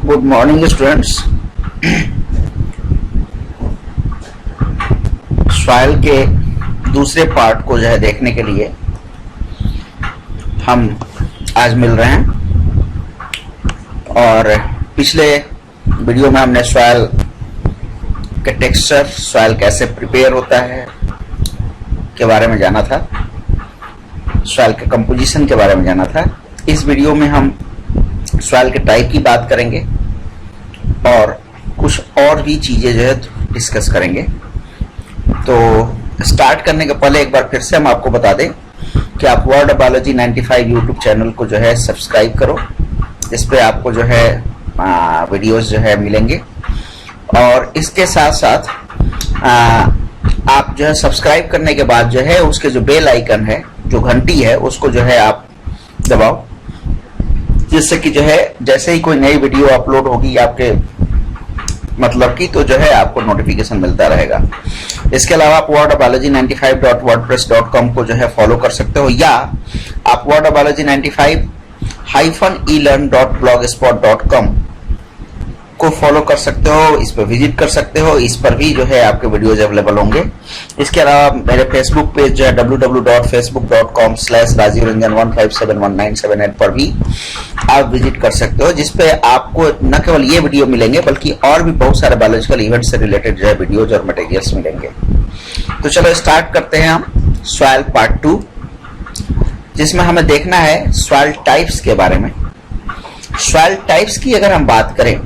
Good morning students. Soil के दूसरे part को जो है देखने के लिए हम आज मिल रहे हैं और पिछले वीडियो में हमने सॉइल के टेक्सचर, सॉइल कैसे प्रिपेयर होता है के बारे में जाना था, सॉइल के कंपोजिशन के बारे में जाना था। इस वीडियो में हम सॉइल के टाइप की बात करेंगे और कुछ और भी चीजें जो है डिस्कस करेंगे। तो स्टार्ट करने के पहले एक बार फिर से हम आपको बता दें कि आप वर्ड बायोलॉजी 95 यूट्यूब चैनल को जो है सब्सक्राइब करो, इस पे आपको जो है वीडियोस जो है मिलेंगे। और इसके साथ साथ आप जो है सब्सक्राइब करने के बाद जो है उसके जो बेल आइकन है, जो घंटी है, उसको जो है आप दबाओ, जिससे कि जो है जैसे ही कोई नई वीडियो अपलोड होगी आपके मतलब की, तो जो है आपको नोटिफिकेशन मिलता रहेगा। इसके अलावा आप wordofbiology95.wordpress.com को जो है फॉलो कर सकते हो, या आप wordofbiology95-elearn.blogspot.com को फॉलो कर सकते हो, इस पर विजिट कर सकते हो। इस पर भी जो है आपके वीडियोज अवेलेबल होंगे। इसके अलावा मेरे फेसबुक पेज जो है www.facebook.com/rajivranjan157197 पर भी आप विजिट कर सकते हो, जिसपे आपको न केवल ये वीडियो मिलेंगे बल्कि और भी बहुत सारे बायोलॉजिकल इवेंट से रिलेटेड जो है वीडियोज और मटेरियल्स मिलेंगे। तो चलो स्टार्ट करते हैं हम सॉइल पार्ट 2, जिसमें हमें देखना है सॉइल टाइप्स के बारे में। सॉइल टाइप्स की अगर हम बात करें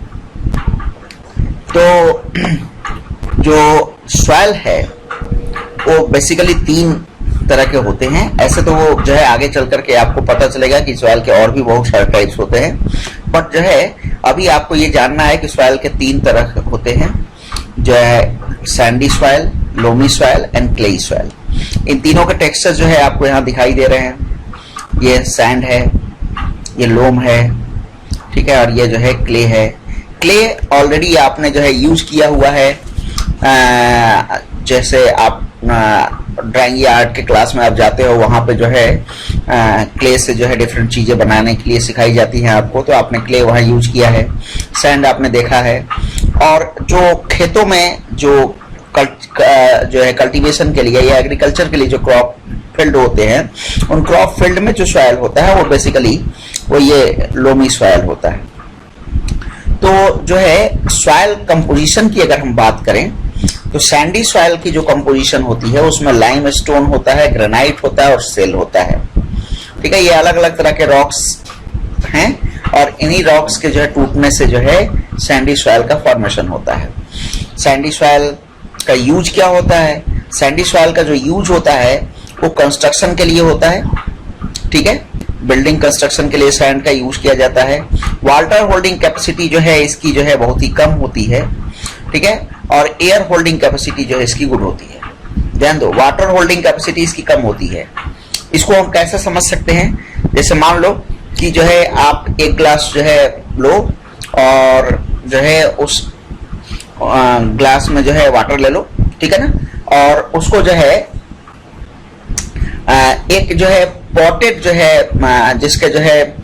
तो जो सॉइल है वो बेसिकली 3 तरह के होते हैं। ऐसे तो वो जो है आगे चल करके आपको पता चलेगा कि सॉइल के और भी बहुत सारे टाइप्स होते हैं, बट जो है अभी आपको ये जानना है कि सॉइल के 3 तरह होते हैं, जो है sandy soil, loamy soil and clayey soil. इन तीनों के टेक्सचर जो है आपको यहाँ दिखाई दे रहे हैं। ये सैंड है, ये लोम है, ठीक है, और ये जो है क्ले है। क्ले ऑलरेडी आपने जो है यूज किया हुआ है, जैसे आप ड्राइंग या आर्ट के क्लास में आप जाते हो, वहां पे जो है क्ले से जो है डिफरेंट चीजें बनाने के लिए सिखाई जाती हैं आपको, तो आपने क्ले वहां यूज किया है। सैंड आपने देखा है। और जो खेतों में जो है कल्टीवेशन के लिए या एग्रीकल्चर के लिए जो क्रॉप फील्ड होते हैं, उन क्रॉप फील्ड में जो सॉइल होता है वो बेसिकली वो ये लोमी सॉइल होता है। तो जो है सॉइल कंपोजिशन की अगर हम बात करें तो सैंडी सॉइल की जो कंपोजिशन होती है उसमें लाइम स्टोन होता है, ग्रेनाइट होता है और सेल होता है, ठीक है। ये अलग अलग तरह के रॉक्स हैं और इन्हीं रॉक्स के जो है टूटने से जो है सैंडी सॉइल का फॉर्मेशन होता है। सैंडी सॉइल का यूज क्या होता है? सैंडी सॉइल का जो यूज होता है वो कंस्ट्रक्शन के लिए होता है, ठीक है। बिल्डिंग कंस्ट्रक्शन के लिए सैंड का यूज किया जाता है। वाटर होल्डिंग कैपेसिटी जो है इसकी जो है बहुत ही कम होती है, ठीक है, और एयर होल्डिंग कैपेसिटी जो है इसकी गुड होती है। ध्यान दो, वाटर होल्डिंग कैपेसिटी इसकी कम होती है। इसको हम कैसे समझ सकते हैं? जैसे मान लो कि जो है आप एक ग्लास जो है लो और जो है उस ग्लास में जो है वाटर ले लो, ठीक है ना, और उसको जो है एक जो है पॉटेड जो है जिसके जो है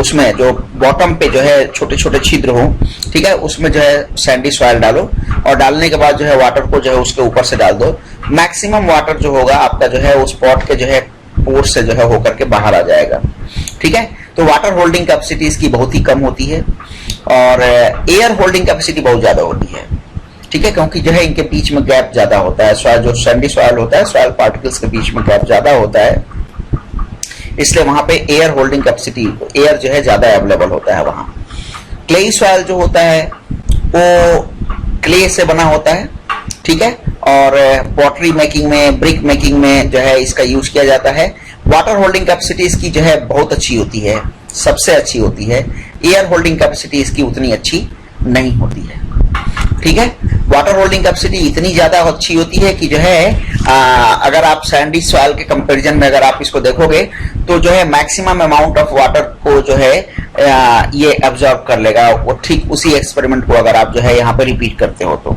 उसमें जो बॉटम पे जो है छोटे छोटे छिद्र हो, ठीक है, उसमें जो है सैंडी सॉइल डालो और डालने के बाद जो है वाटर को जो है उसके ऊपर से डाल दो। मैक्सिमम वाटर जो होगा आपका जो है उस पॉट के जो है पोर से जो है होकर के बाहर आ जाएगा, ठीक है। तो वाटर होल्डिंग कैपेसिटी इसकी बहुत ही कम होती है और एयर होल्डिंग कैपेसिटी बहुत ज्यादा होती है, ठीक है, क्योंकि जो है इनके बीच में गैप ज्यादा होता है। सॉइल जो सैंडी सॉइल होता है, सॉइल पार्टिकल्स के बीच में गैप ज्यादा होता है, इसलिए वहां पे एयर होल्डिंग कैपेसिटी, एयर जो है ज्यादा अवेलेबल होता है वहां। क्लेई सॉइल जो होता है वो क्ले से बना होता है, ठीक है, और पॉटरी मेकिंग में, ब्रिक मेकिंग में जो है इसका यूज किया जाता है। वाटर होल्डिंग कैपेसिटी इसकी जो है बहुत अच्छी होती है, सबसे अच्छी होती है। एयर होल्डिंग कैपेसिटी इसकी उतनी अच्छी नहीं होती है, ठीक है। वाटर होल्डिंग कैपेसिटी इतनी ज्यादा अच्छी होती है कि जो है अगर आप सैंडी सॉइल के कंपैरिजन में अगर आप इसको देखोगे तो जो है मैक्सिमम अमाउंट ऑफ वाटर को जो है ये एब्जॉर्ब कर लेगा। वो ठीक उसी एक्सपेरिमेंट को अगर आप जो है यहाँ पे रिपीट करते हो तो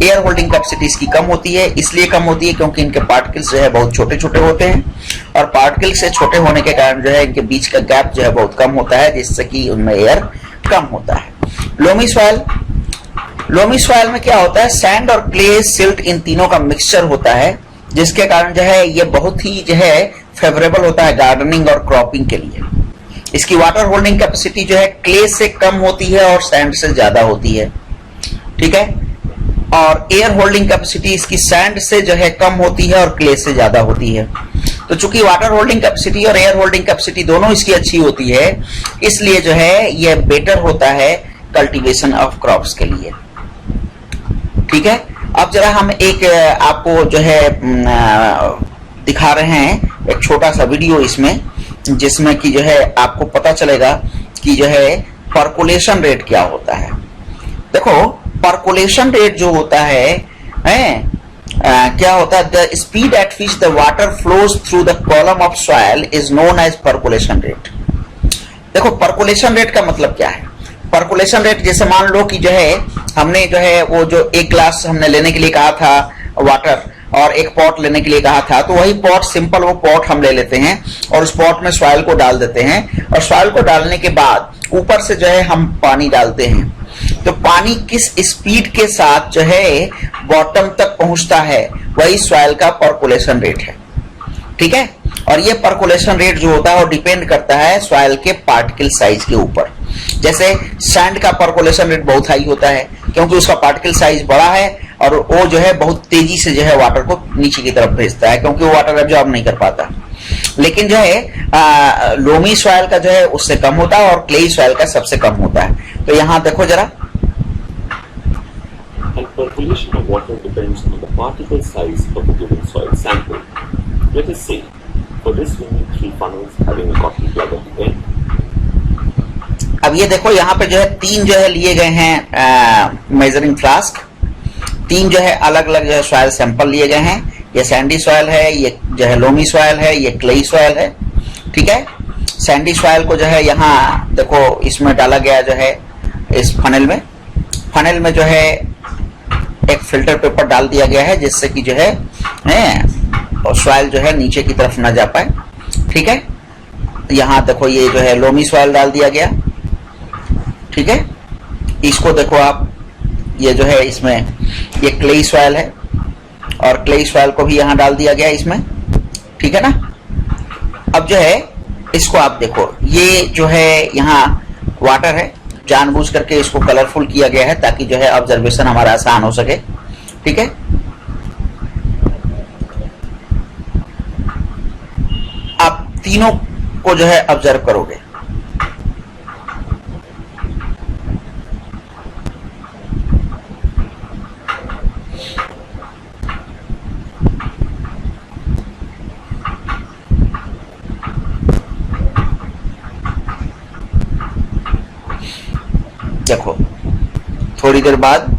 एयर होल्डिंग कैपेसिटी इसकी कम होती है। इसलिए कम होती है क्योंकि इनके पार्टिकल्स जो है बहुत छोटे छोटे होते हैं और पार्टिकल से छोटे होने के कारण जो है इनके बीच का गैप जो है बहुत कम होता है, जिससे कि उनमें एयर कम होता है। लोमी सॉइल में क्या होता है, सैंड और क्ले सिल्ट इन तीनों का मिक्सचर होता है, जिसके कारण जो है ये बहुत ही जो है फेवरेबल होता है गार्डनिंग और क्रॉपिंग के लिए। इसकी वाटर होल्डिंग कैपेसिटी जो है क्ले से कम होती है और सैंड से ज्यादा होती है, ठीक है। और एयर होल्डिंग कैपेसिटी इसकी सैंड से जो है कम होती है और क्ले से ज्यादा होती है। तो चूंकि वाटर होल्डिंग कैपेसिटी और एयर होल्डिंग कैपेसिटी दोनों इसकी अच्छी होती है, इसलिए जो है ये बेटर होता है कल्टीवेशन ऑफ क्रॉप्स के लिए, ठीक है। अब जरा हम एक आपको जो है दिखा रहे हैं एक छोटा सा वीडियो इसमें, जिसमें कि जो है आपको पता चलेगा कि जो है परकोलेशन रेट क्या होता है। देखो परकोलेशन रेट जो होता है क्या होता है, the speed at which the water flows through the column of soil is known as percolation rate. देखो परकोलेशन रेट का मतलब क्या है। परकोलेशन रेट जैसे मान लो कि जो है हमने जो है वो जो एक ग्लास हमने लेने के लिए कहा था वाटर और एक पॉट लेने के लिए कहा था, तो वही पॉट सिंपल वो पॉट हम ले लेते हैं और उस पॉट में सॉइल को डाल देते हैं और सॉइल को डालने के बाद ऊपर से जो है हम पानी डालते हैं। तो पानी किस स्पीड के साथ जो है बॉटम तक पहुंचता है वही सॉइल का परकोलेशन रेट है, ठीक है। और ये परकोलेशन रेट जो होता है वो डिपेंड करता है सॉइल के पार्टिकल साइज के ऊपर। जैसे सैंड का परकोलेशन रेट बहुत हाई होता है क्योंकि उसका पार्टिकल साइज बड़ा है और वो जो है बहुत तेजी से जो है वाटर को नीचे की तरफ भेजता है क्योंकि वो वाटर एब्जॉर्ब नहीं कर पाता। लेकिन जो है लोमी सॉइल का जो है उससे कम होता है और क्लेई सॉइल का सबसे कम होता है। तो यहाँ देखो जरा, And percolation of water depends on the particle size of the given soil sample. Let us say, for this we need 3 funnels having a cotton plug at the end. अब ये देखो यहाँ पे जो है 3 जो है लिए गए हैं मेजरिंग फ्लास्क, 3 जो है अलग अलग जो है सॉइल सैंपल लिए गए हैं। ये सैंडी सॉइल है, ये जो है लोमी सॉइल है, ये क्लेई सॉइल है, ठीक है। सैंडी सॉइल को जो है यहाँ देखो इसमें डाला गया जो है इस फनल में जो है एक फिल्टर पेपर डाल दिया गया है जिससे कि जो है और सॉइल जो है नीचे की तरफ ना जा पाए, ठीक है। यहाँ देखो ये जो है लोमी सॉइल डाल दिया गया, ठीक है। इसको देखो आप, ये जो है इसमें ये क्लेई सॉइल है और क्लेई सॉइल को भी यहाँ डाल दिया गया इसमें, ठीक है ना। अब जो है इसको आप देखो, ये जो है यहाँ वाटर है, जानबूझ करके इसको कलरफुल किया गया है ताकि जो है ऑब्जर्वेशन हमारा आसान हो सके, ठीक है। आप तीनों को जो है ऑब्जर्व करोगे, देखो थोड़ी देर बाद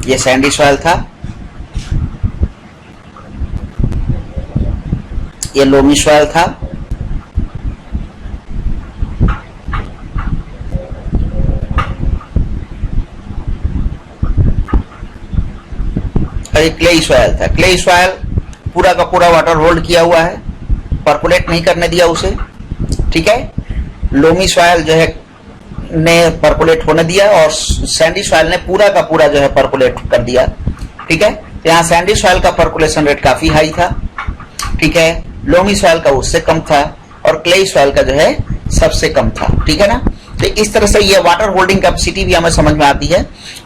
ये सैंडी सॉइल था, ये लोमी सॉइल था, और ये क्लेई सॉइल था। क्लेई सॉइल पूरा का पूरा वाटर होल्ड किया हुआ है, परकुलेट नहीं करने दिया उसे, ठीक है। लोमी सॉइल जो है ने परकुलेट होने दिया और सैंडी सॉइल ने पूरा का पूरा जो है परकुलेट कर दिया, ठीक है। यहाँ सैंडी सॉइल का परकुलेशन रेट काफी हाई था, ठीक है। लोमी सॉइल का उससे कम था और क्लेई सॉइल का जो है सबसे कम था, ठीक है ना। तो इस तरह से ये वाटर होल्डिंग कैपेसिटी भी हमें समझ में आती है,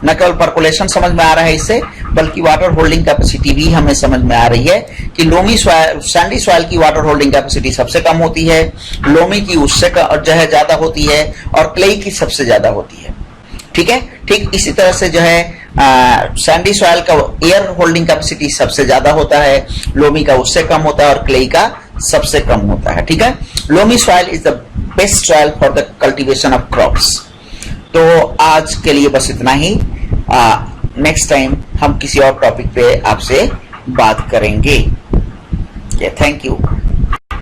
न केवल परकुलेशन समझ में आ रहा है इससे, बल्कि वाटर होल्डिंग कैपेसिटी भी हमें समझ में आ रही है कि लोमी सॉइल, सैंडी सॉइल की वाटर होल्डिंग कैपेसिटी सबसे कम होती है, लोमी की उससे जो है ज्यादा होती है और क्लेई की सबसे ज्यादा होती है, ठीक है। ठीक इसी तरह से जो है सैंडी सॉइल का एयर होल्डिंग कैपेसिटी सबसे ज्यादा होता है, लोमी का उससे कम होता है और क्लेई का सबसे कम होता है, ठीक है। Loamy soil is the best soil for the cultivation of crops. तो आज के लिए बस इतना ही। नेक्स्ट टाइम हम किसी और टॉपिक पे आपसे बात करेंगे। Thank you.